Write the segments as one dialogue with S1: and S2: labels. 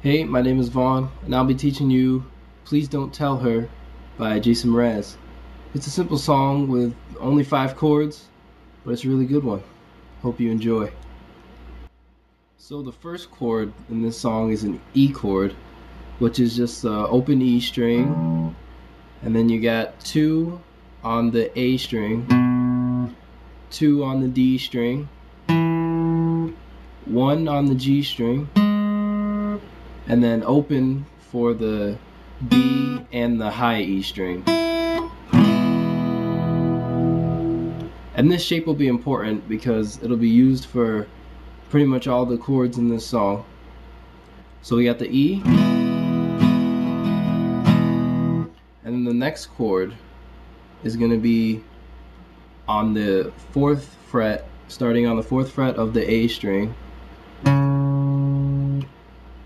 S1: Hey, my name is Vaughn, and I'll be teaching you Please Don't Tell Her by Jason Mraz. It's a simple song with only 5 chords, but it's a really good one. Hope you enjoy. So the first chord in this song is an E chord, which is just the open E string, and then you got 2 on the A string, 2 on the D string, 1 on the G string, and then open for the B and the high E string. And this shape will be important because it'll be used for pretty much all the chords in this song. So we got the E, and then the next chord is going to be on the 4th fret, starting on the 4th fret of the A string,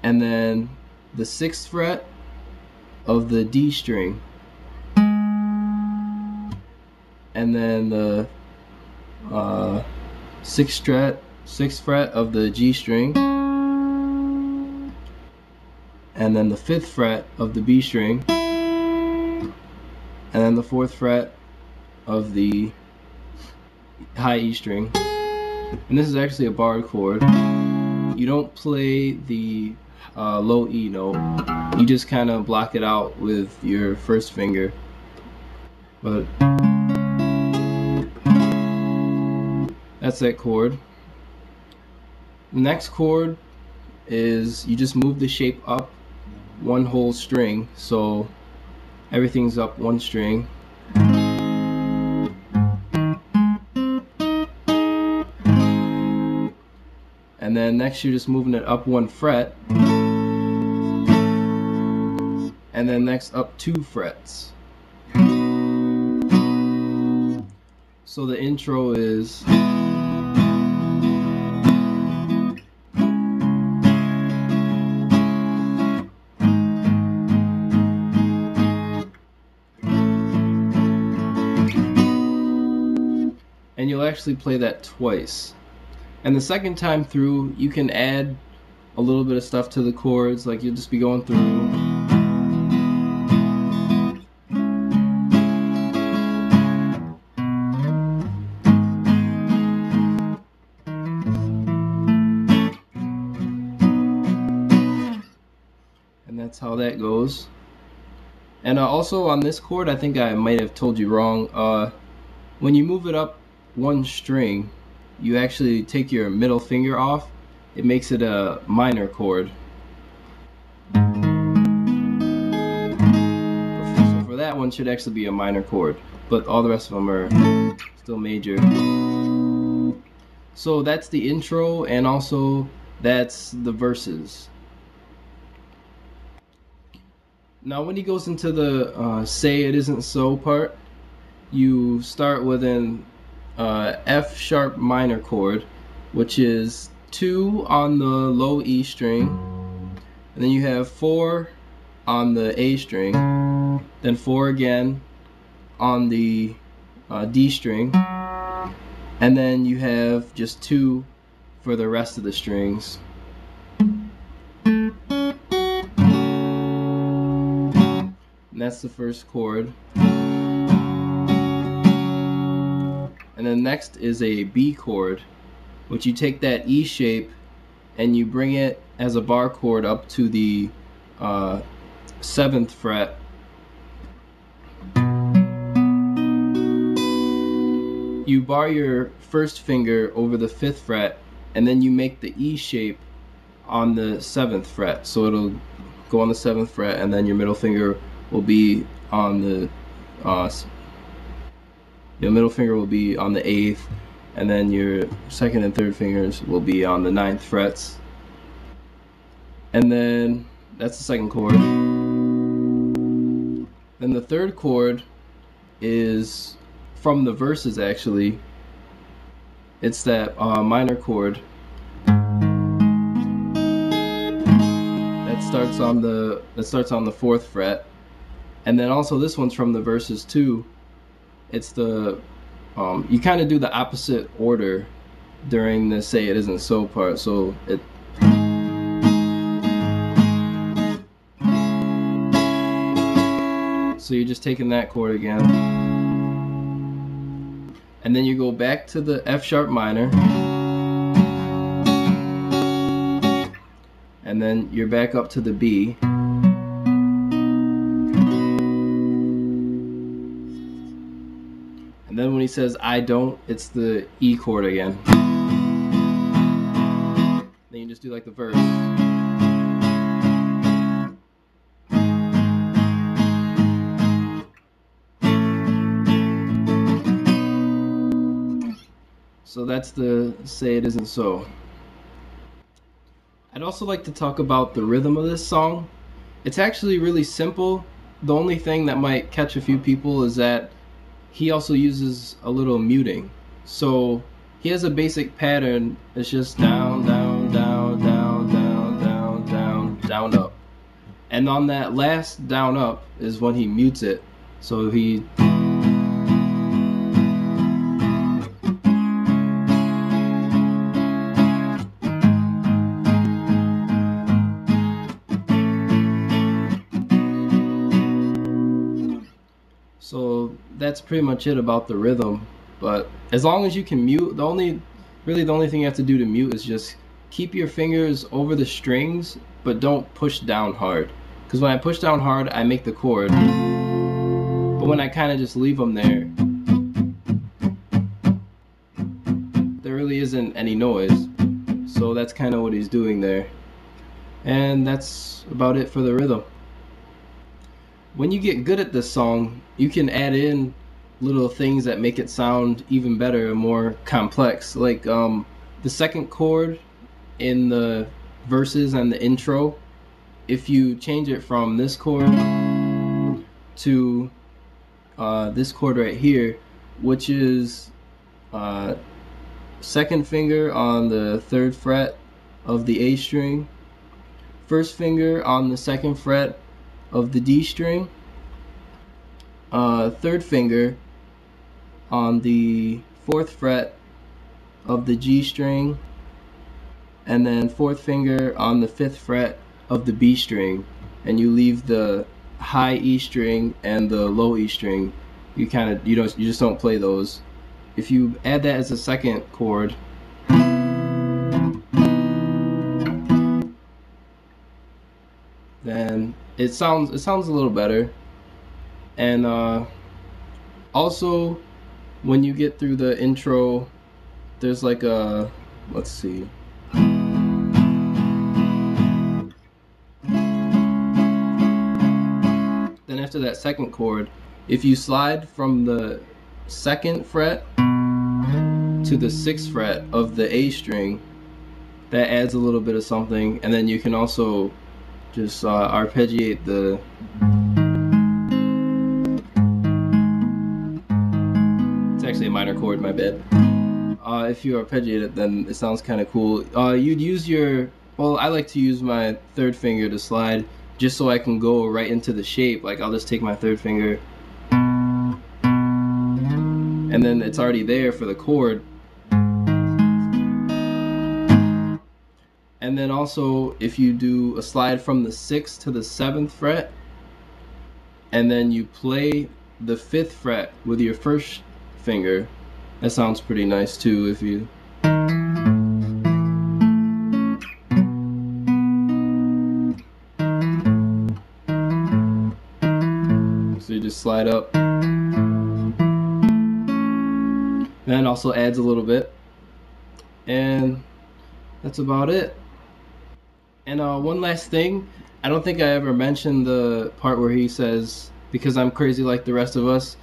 S1: and then the 6th fret of the D string, and then the 6th fret of the G string, and then the 5th fret of the B string, and then the 4th fret of the high E string. And this is actually a barred chord. You don't play the low E note, you just kind of block it out with your first finger. But that's that chord. The next chord is you just move the shape up one whole string, so everything's up one string. And then next you're just moving it up 1 fret, and then next up 2 frets. So the intro is and you'll actually play that twice. And the second time through, you can add a little bit of stuff to the chords, like you'll just be going through. And that's how that goes. And also on this chord, I think I might have told you wrong. When you move it up 1 string, you actually take your middle finger off. It makes it a minor chord. So for that one should actually be a minor chord, but all the rest of them are still major. So that's the intro, and also that's the verses. Now when he goes into the Say It Isn't So part, you start with an F sharp minor chord, which is 2 on the low E string, and then you have 4 on the A string, then 4 again on the D string, and then you have just 2 for the rest of the strings. And that's the first chord. And then next is a B chord, which you take that E shape and you bring it as a bar chord up to the 7th fret. You bar your first finger over the 5th fret, and then you make the E shape on the 7th fret. So it'll go on the 7th fret, and then your middle finger will be on the your middle finger will be on the 8th, and then your 2nd and 3rd fingers will be on the 9th frets. And then that's the second chord. Then the third chord is from the verses actually. It's that minor chord that starts on the 4th fret. And then also this one's from the verses too. It's the you kind of do the opposite order during the Say It Isn't So part. So it So you're just taking that chord again. And then you go back to the F sharp minor. And then you're back up to the B. And then when he says I don't, it's the E chord again. Then you just do like the verse. So that's the Say It Isn't So. I'd also like to talk about the rhythm of this song. It's actually really simple. The only thing that might catch a few people is that he also uses a little muting. So he has a basic pattern. It's just down, down, down, down, down, down, down, down, up. And on that last down, up is when he mutes it. So he... So that's pretty much it about the rhythm. But as long as you can mute, the only thing you have to do to mute is just keep your fingers over the strings, but don't push down hard. Because when I push down hard, I make the chord. But when I kind of just leave them there really isn't any noise. So that's kind of what he's doing there. And that's about it for the rhythm. When you get good at this song, you can add in little things that make it sound even better and more complex. Like the second chord in the verses and the intro, if you change it from this chord to this chord right here, which is second finger on the 3rd fret of the A string, first finger on the 2nd fret of the D string, 3rd finger on the 4th fret of the G string, and then 4th finger on the 5th fret of the B string, and you leave the high E string and the low E string. You just don't play those. If you add that as a second chord, then it sounds a little better. And also, when you get through the intro, there's like a, let's see, then after that second chord, if you slide from the 2nd fret to the 6th fret of the A string, that adds a little bit of something. And then you can also just arpeggiate the it's actually a minor chord, my bad. If you arpeggiate it, then it sounds kind of cool. You'd use your, well, I like to use my 3rd finger to slide just so I can go right into the shape. Like I'll just take my 3rd finger and then it's already there for the chord. And then also, if you do a slide from the 6th to the 7th fret, and then you play the 5th fret with your 1st finger, that sounds pretty nice too. If you so you just slide up, and also adds a little bit, and that's about it. And one last thing, I don't think I ever mentioned the part where he says, because I'm crazy like the rest of us,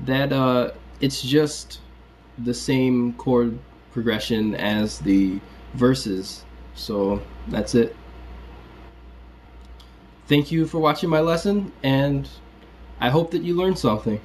S1: that it's just the same chord progression as the verses. So that's it. Thank you for watching my lesson, and I hope that you learned something.